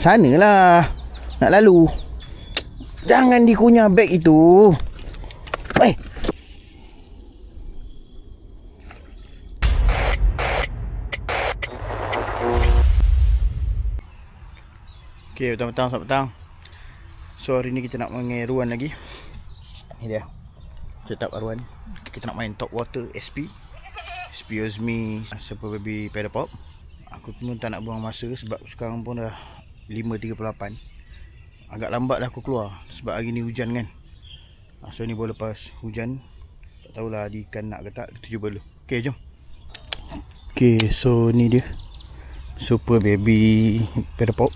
Sanalah. Nak lalu. Jangan dikunyah beg itu. Eh. Okay, petang-petang, selamat petang. So hari ni kita nak main ruan lagi. Ni dia setup ruan. Kita nak main top water SP Osmi Super Baby Paddle Pop. Aku pun tak nak buang masa sebab sekarang pun dah 5.38. Agak lambat dah aku keluar sebab hari ni hujan kan. So ni baru lepas hujan. Tak tahulah ada ikan nak ke tak. Kita cuba dulu. Okay, jom. Okay, so ni dia Super Baby Paddle Pop.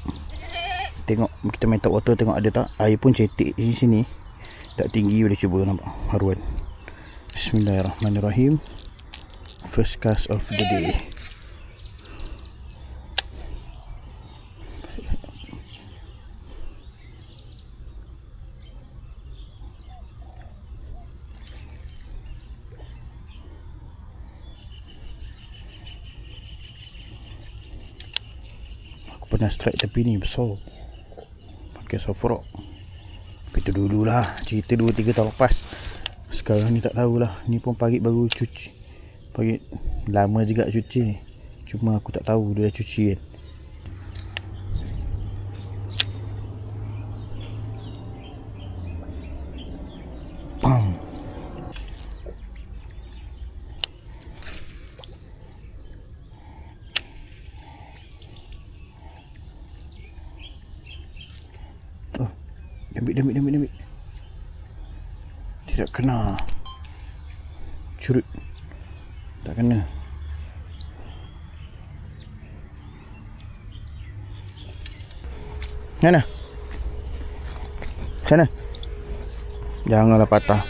Tengok kita main top water, tengok ada tak. Air pun cetek di sini. Tak tinggi, boleh cuba nampak haruan. Bismillahirrahmanirrahim. First cast of the day. Aku pernah strike tepi ni besar. Pakai soft rock. Tapi tu dululah, cerita 2-3 tahun lepas. Sekarang ni tak tahulah. Ni pun pagi baru cuci. Pagi lama juga cuci. Cuma aku tak tahu dia dah cuci kan. Pam. Oh, ambil. Tidak kena. Curut. Tak kena. Mana? Sana. Janganlah patah.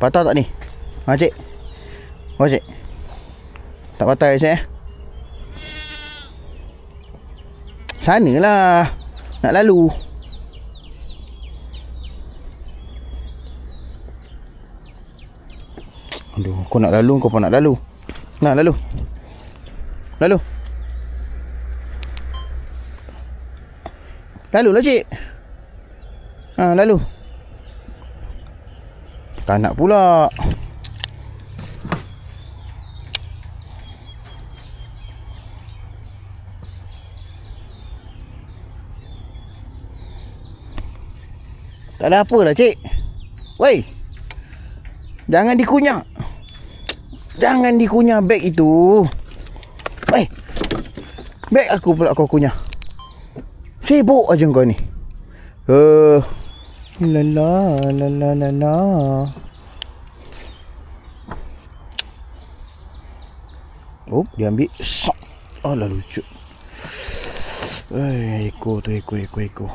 Patah tak ni? Ha, cik. Oh, cik. Tak patah ya, cik? Sanalah. Nak lalu. Aduh, kau nak lalu, kau pun nak lalu. Nak lalu. Lalu. Lalu lah, cik. Ha, lalu. Tak nak pula. Tak ada apa lah, cik. Woi. Jangan dikunyah. Jangan dikunyah beg itu. Eh. Beg aku pula kau kunyah. Sibuk aja kau ni. La. Oh, dia ambil. Alah lucu. Ekor tu, ekor.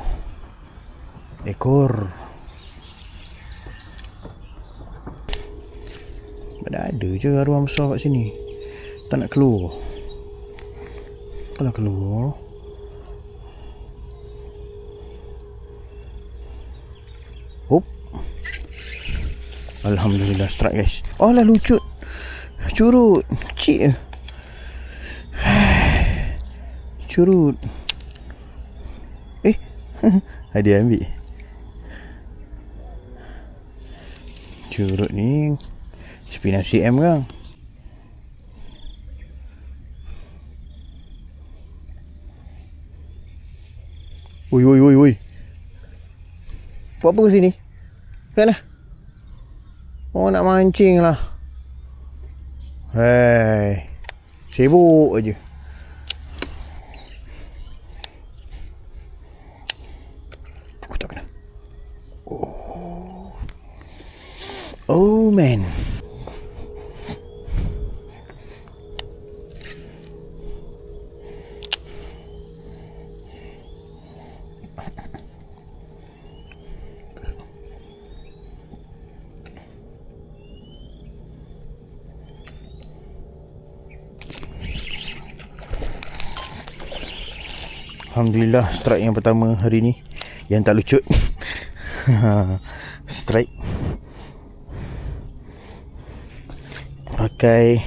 Ekor. Ada je haruan besar kat sini. Tak nak keluar. Kalau keluar. Hop. Alhamdulillah strike guys. Oh lah lucut. Curut. Kecil. Curut. Dia ambil. Curut ni 9 cm kan. Oi. Buat apa ke sini? Kenapa? Oh, nak mancing lah. Hei. Sibuk aja. Aku tak kena. Oh man. Alhamdulillah strike yang pertama hari ni yang tak lucut. Strike pakai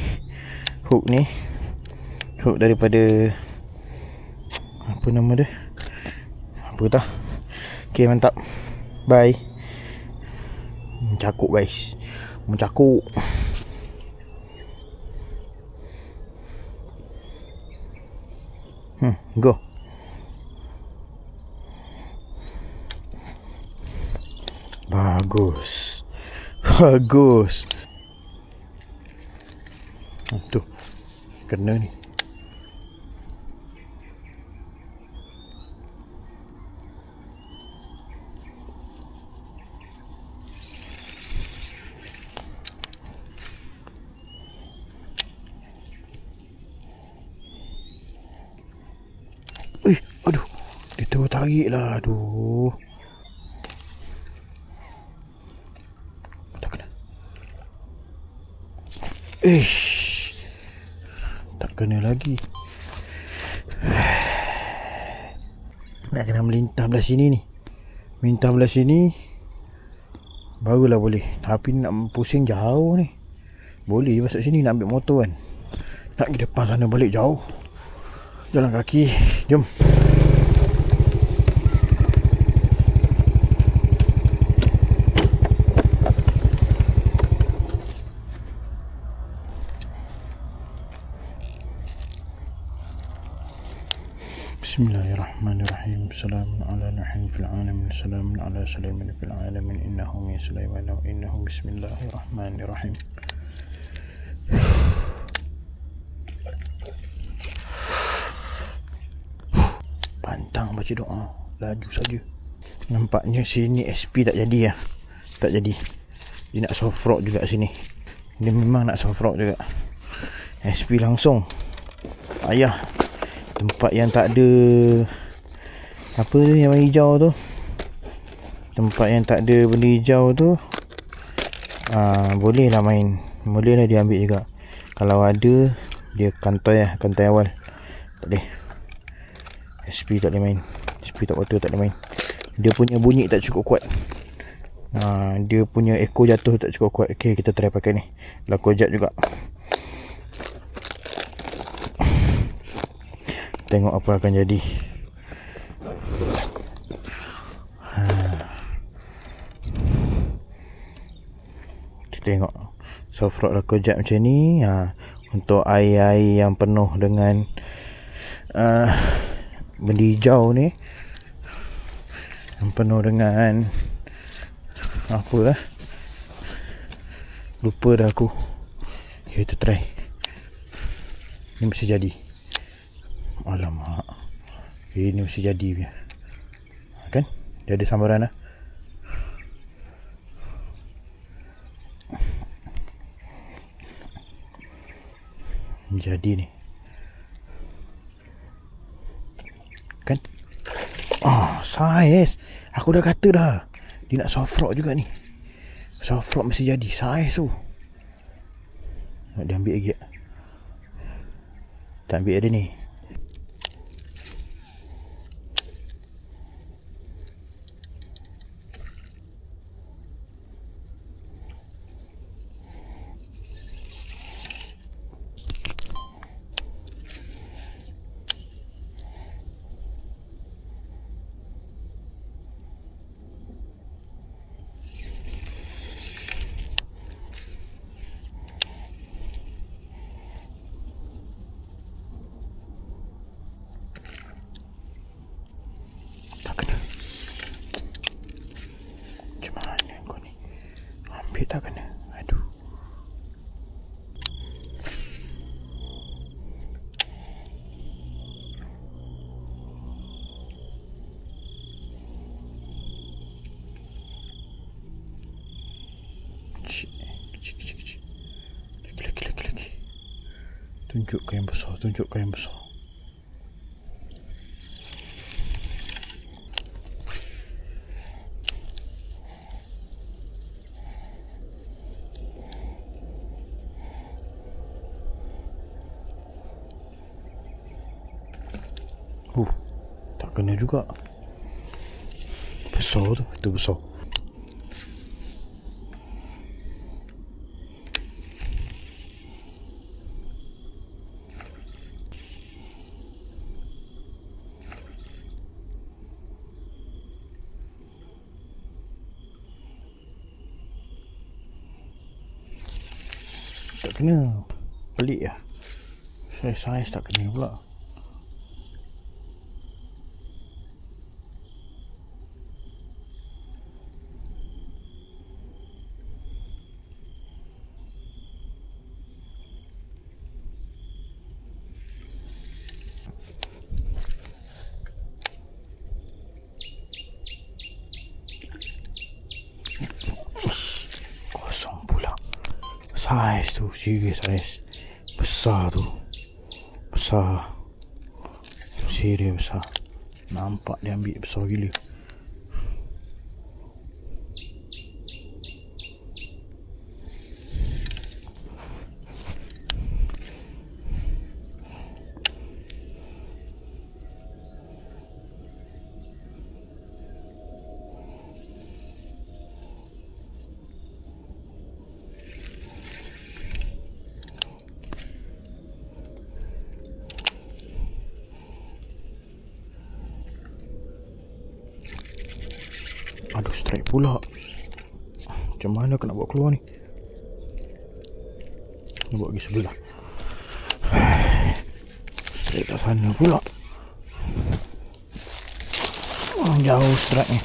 hook ni, hook daripada apa nama dia, apa tah. Okay, mantap. Bye. Mencakuk guys. Mencakuk. Go. Bagus. Bagus. Tu. Kena ni. Aduh. Dia terus tarik lah. Aduh. Tak kena. Tak kena lagi. Nak kena melintah belah sini ni. Melintah belah sini barulah boleh. Tapi nak pusing jauh ni. Boleh je masuk sini nak ambil motor kan. Nak pergi depan sana balik jauh. Jalan kaki. Jom. Bismillahirrahmanirrahim. Assalamu ala nuhin fil alamin. Assalamu ala sulaiman fil alamin. Innahu min sulaiman wa innahu bismillahirrahmanirrahim. Pantang baca doa. Laju saja. Nampaknya sini SP tak jadi lah. Tak jadi. Dia nak soft rock juga sini. Dia memang nak soft rock juga. SP langsung. Ayah. Tempat yang tak ada apa tu yang hijau tu. Tempat yang tak ada benda hijau tu, boleh lah main. Boleh lah dia ambil juga. Kalau ada, dia kantai lah. Kantai awal. Tak boleh. SP tak boleh main. SP tak water tak boleh main. Dia punya bunyi tak cukup kuat. Dia punya echo jatuh tak cukup kuat. Okay, kita try pakai ni. Laku jat juga. Tengok apa akan jadi. Kita tengok soft rock laku jat macam ni. Untuk air-air yang penuh dengan benda hijau ni, yang penuh dengan apa lah, lupa dah aku. Okay, kita try. Ni mesti jadi. Alamak, ini mesti jadi punya. Kan? Dia ada sambaran lah. Jadi ni. Kan? Saiz. Aku dah kata dah. Dia nak soft rock juga ni. Soft rock mesti jadi. Saiz tu. Nak dia ambil lagi tak? Tak ambil ada ni. Tak kena. Aduh. Lagi. Tunjukkan yang besar. Tunjukkan yang besar. Tak kena juga. Besar tu. Itu besar. tak kena. Pelik lah. Saiz tak kena pula. Kosong pula. Saiz tu, serius saiz. Besar tu. Besar. Serius besar. Nampak dia ambil besar gila. Aduh, strike pula. Macam mana aku nak buat keluar ni? Ni buat pergi sebelah. Strike kat sana pula. Jauh strike ni.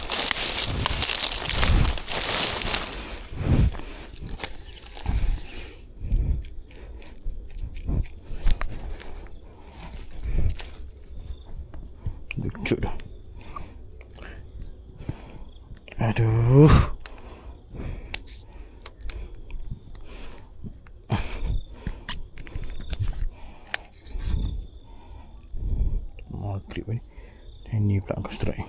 Lucut dah. Aduh. Mau trip ni. Ini pula aku strike.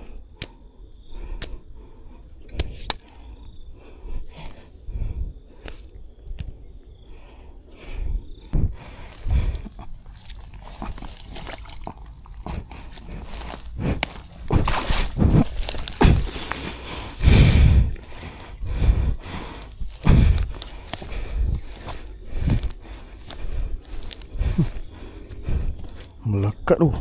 Melekat tu.